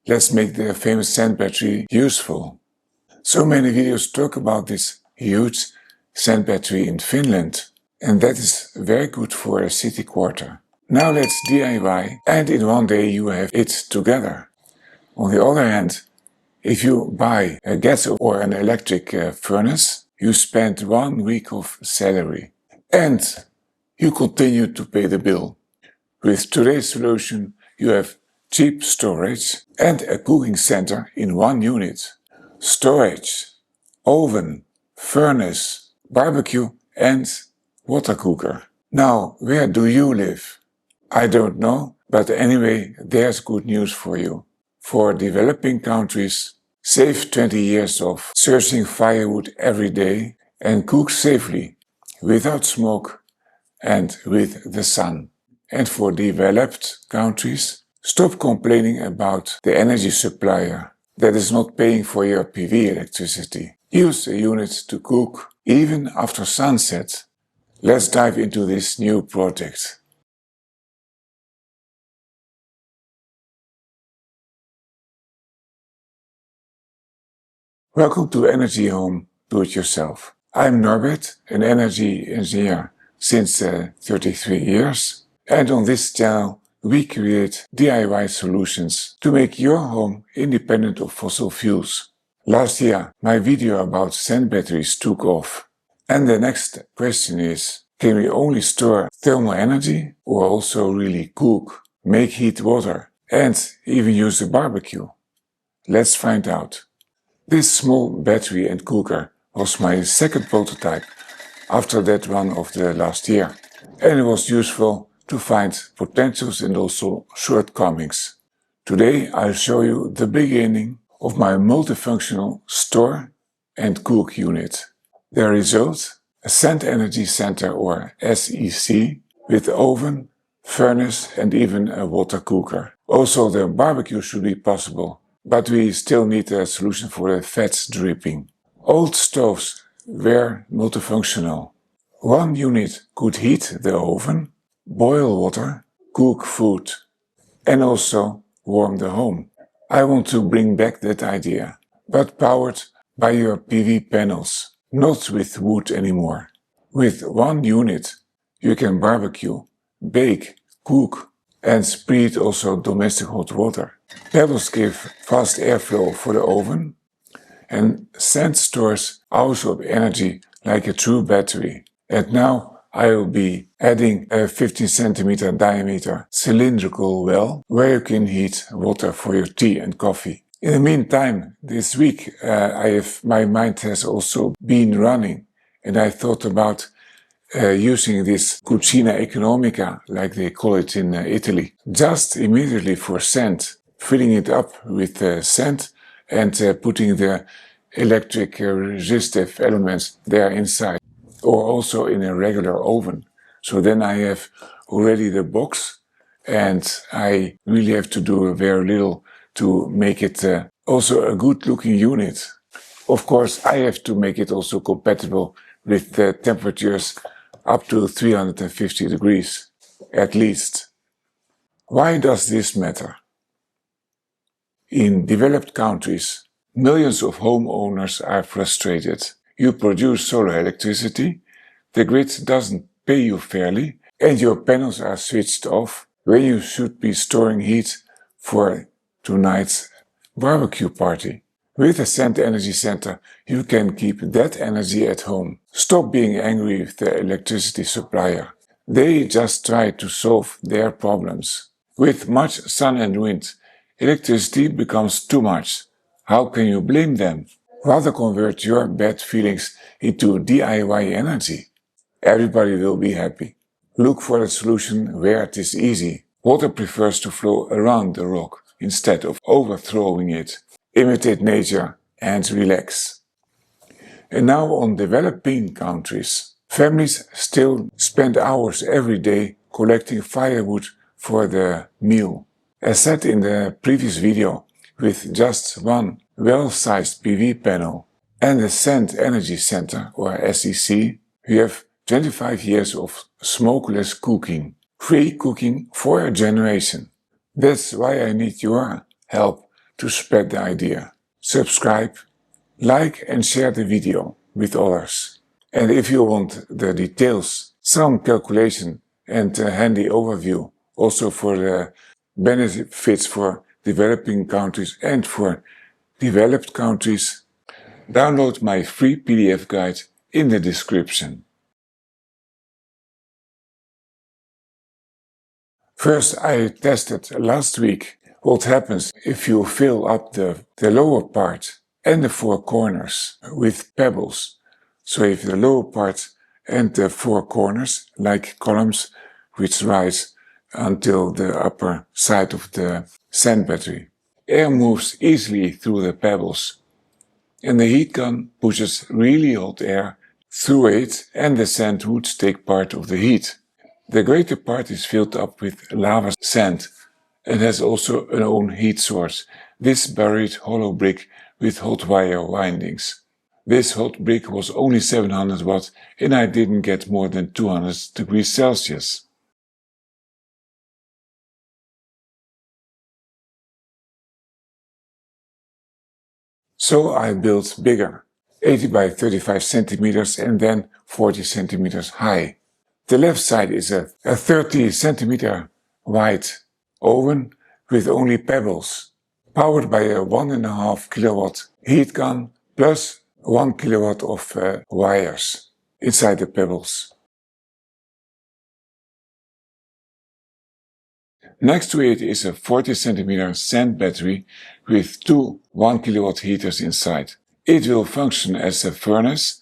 let's make the famous sand battery useful. So many videos talk about this huge sand battery in Finland, and that is very good for a city quarter. Now let's DIY, and in one day you have it together. On the other hand, if you buy a gas or an electric furnace, you spend 1 week of salary, and you continue to pay the bill. With today's solution, you have cheap storage and a cooking center in one unit. Storage, oven, furnace, barbecue and water cooker. Now, where do you live? I don't know, but anyway, there's good news for you. For developing countries, save 20 years of searching firewood every day and cook safely, without smoke and with the sun. And for developed countries, stop complaining about the energy supplier that is not paying for your PV electricity. Use a unit to cook even after sunset. Let's dive into this new project. Welcome to Energy Home Do-It-Yourself. I'm Norbert, an energy engineer since 33 years. And on this channel, we create DIY solutions to make your home independent of fossil fuels. Last year, my video about sand batteries took off. And the next question is, can we only store thermal energy or also really cook, make heat water and even use a barbecue? Let's find out. This small battery and cooker was my second prototype after that one of the last year. And it was useful to find potentials and also shortcomings. Today I'll show you the beginning of my multifunctional store and cook unit. The result, a sand energy center or SEC with oven, furnace and even a water cooker. Also the barbecue should be possible, but we still need a solution for the fats dripping. Old stoves were multifunctional. One unit could heat the oven, boil water, cook food, and also warm the home. I want to bring back that idea, but powered by your PV panels, not with wood anymore. With one unit, you can barbecue, bake, cook, and preheat also domestic hot water. Pebbles give fast airflow for the oven, and sand stores also energy like a true battery. And now I will be adding a 15 centimeter diameter cylindrical well where you can heat water for your tea and coffee. In the meantime, this week my mind has also been running, and I thought about using this cucina economica, like they call it in Italy, just immediately for sand, filling it up with sand and putting the electric resistive elements there inside, or also in a regular oven. So then I have already the box, and I really have to do very little to make it also a good looking unit. Of course, I have to make it also compatible with the temperatures up to 350 degrees, at least. Why does this matter? In developed countries, millions of homeowners are frustrated. You produce solar electricity, the grid doesn't pay you fairly, and your panels are switched off when you should be storing heat for tonight's barbecue party. With a sand energy center, you can keep that energy at home. Stop being angry with the electricity supplier. They just try to solve their problems. With much sun and wind, electricity becomes too much. How can you blame them? Rather convert your bad feelings into DIY energy. Everybody will be happy. Look for a solution where it is easy. Water prefers to flow around the rock instead of overthrowing it. Imitate nature and relax. And now on developing countries. Families still spend hours every day collecting firewood for the meal. As said in the previous video, with just one well-sized PV panel and a sand energy center or SEC, we have 25 years of smokeless cooking, free cooking for a generation. That's why I need your help to spread the idea. Subscribe, like and share the video with others. And if you want the details, some calculation and a handy overview also for the benefits for developing countries and for developed countries, download my free PDF guide in the description. First, I tested last week what happens if you fill up the lower part and the four corners with pebbles. So if the lower part and the four corners, like columns, which rise until the upper side of the sand battery. Air moves easily through the pebbles, and the heat gun pushes really hot air through it, and the sand woods take part of the heat. The greater part is filled up with lava sand and has also an own heat source, this buried hollow brick with hot wire windings. This hot brick was only 700 watt and I didn't get more than 200 degrees Celsius. So I built bigger, 80 by 35 centimeters and then 40 centimeters high. The left side is a 30 centimeter wide oven with only pebbles, powered by a 1.5 kilowatt heat gun plus 1 kilowatt of wires inside the pebbles. Next to it is a 40 centimeter sand battery with two 1 kilowatt heaters inside. It will function as a furnace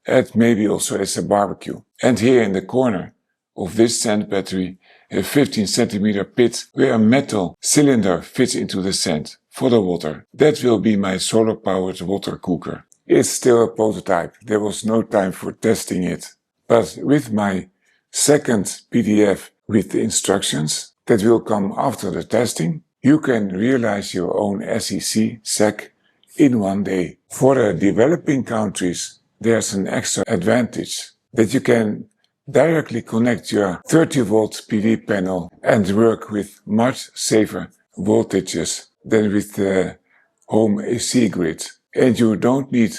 and maybe also as a barbecue. And here in the corner of this sand battery, a 15 centimeter pit where a metal cylinder fits into the sand for the water. That will be my solar powered water cooker. It's still a prototype. There was no time for testing it. But with my second PDF with the instructions that will come after the testing, you can realize your own SEC in one day. For the developing countries, there's an extra advantage that you can directly connect your 30 volt PV panel and work with much safer voltages than with the home AC grid. And you don't need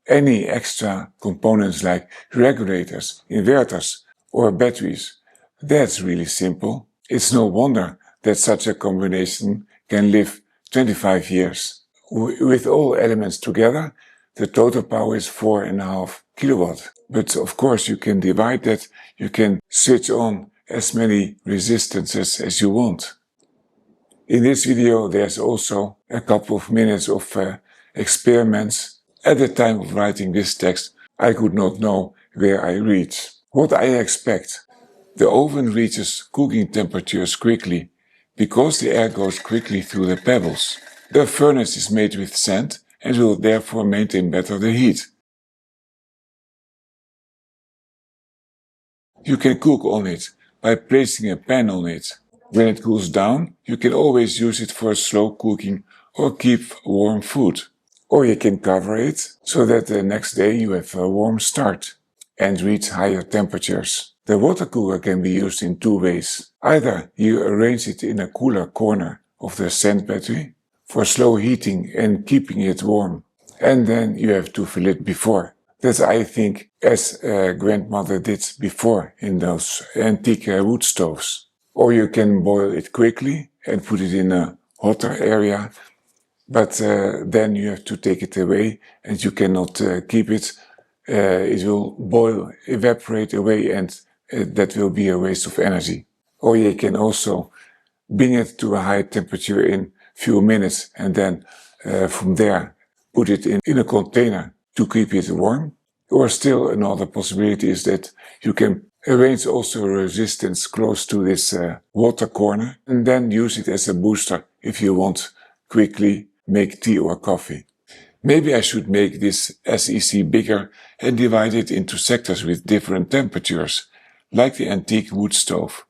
any extra components like regulators, inverters or batteries. That's really simple. It's no wonder that such a combination can live 25 years. With all elements together, the total power is 4.5 kilowatt. But of course you can divide that, you can switch on as many resistances as you want. In this video there's also a couple of minutes of experiments. At the time of writing this text, I could not know where I reach. What I expect. The oven reaches cooking temperatures quickly because the air goes quickly through the pebbles. The furnace is made with sand and will therefore maintain better the heat. You can cook on it by placing a pan on it. When it cools down, you can always use it for slow cooking or keep warm food. Or you can cover it so that the next day you have a warm start and reach higher temperatures. The water cooler can be used in two ways. Either you arrange it in a cooler corner of the sand battery for slow heating and keeping it warm, and then you have to fill it before. That's, I think, as grandmother did before in those antique wood stoves. Or you can boil it quickly and put it in a hotter area, but then you have to take it away and you cannot keep it. It will boil, evaporate away, and that will be a waste of energy. Or you can also bring it to a high temperature in few minutes and then from there put it in a container to keep it warm. Or still another possibility is that you can arrange also a resistance close to this water corner and then use it as a booster if you want quickly make tea or coffee. Maybe I should make this SEC bigger and divide it into sectors with different temperatures, like the antique wood stove.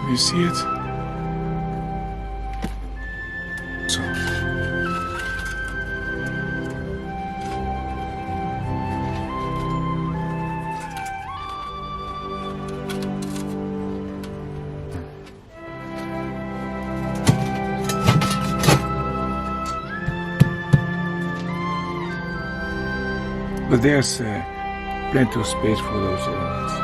You see it? So. But there's plenty of space for those elements.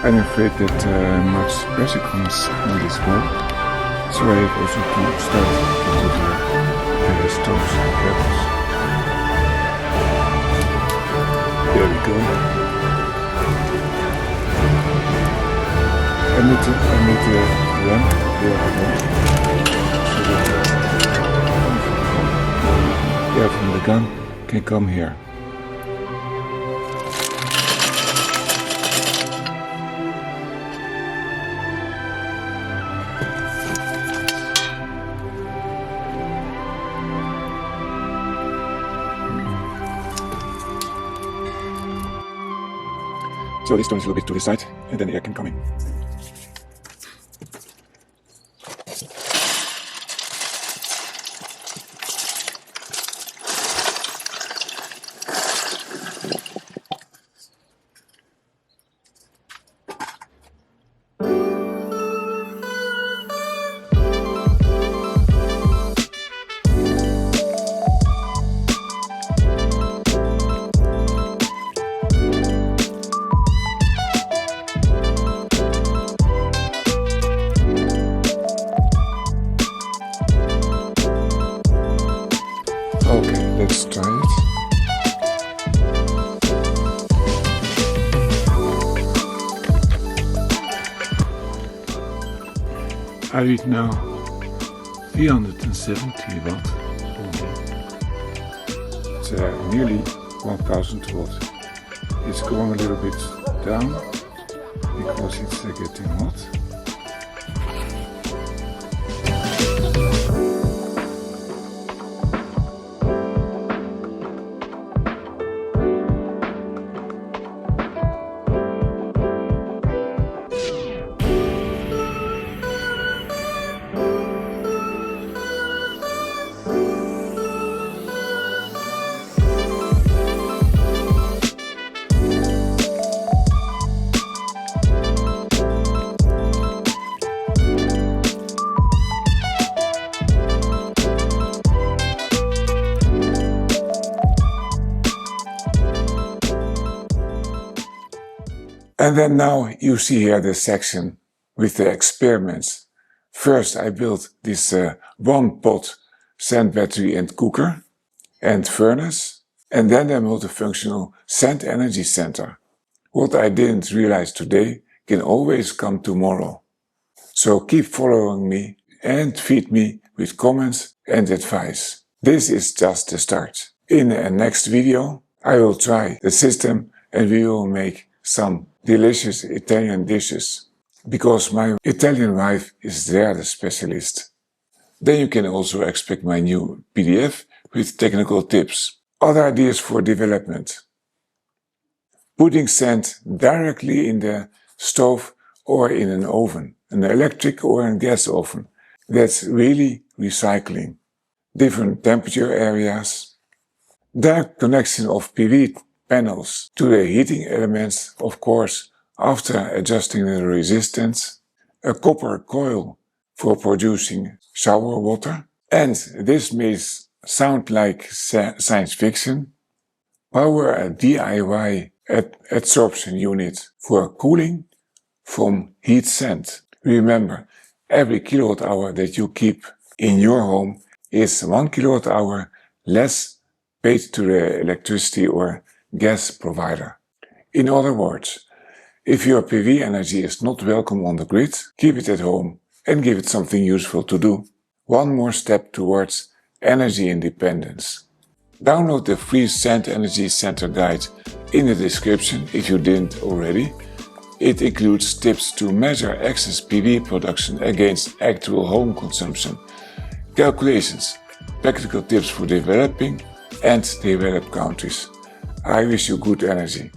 I'm afraid that much pressure comes on this wall, so I have also to start to the stones and pebbles. There we go. I need to run where I want, so that from the gun can come here. So this turns a little bit to the side, and then air can come in. Okay, let's try it. I read now 370 watt. It's nearly 1000 watt. It's going a little bit down because it's getting hot. And then now you see here the section with the experiments. First I built this one pot sand battery and cooker and furnace, and then the multifunctional sand energy center. What I didn't realize today can always come tomorrow. So keep following me and feed me with comments and advice. This is just the start. In the next video I will try the system and we will make some delicious Italian dishes, because my Italian wife is there the specialist. Then you can also expect my new PDF with technical tips, other ideas for development. Putting sand directly in the stove or in an oven, an electric or a gas oven, that's really recycling. Different temperature areas, direct connection of preheat panels to the heating elements, of course, after adjusting the resistance, a copper coil for producing shower water, and this may sound like science fiction, power a DIY absorption unit for cooling from heat sand. Remember, every kilowatt hour that you keep in your home is 1 kWh less paid to the electricity or gas provider. In other words, if your PV energy is not welcome on the grid, keep it at home and give it something useful to do. One more step towards energy independence. Download the free Sand Energy Center guide in the description if you didn't already. It includes tips to measure excess PV production against actual home consumption, calculations, practical tips for developing and developed countries. I wish you good energy.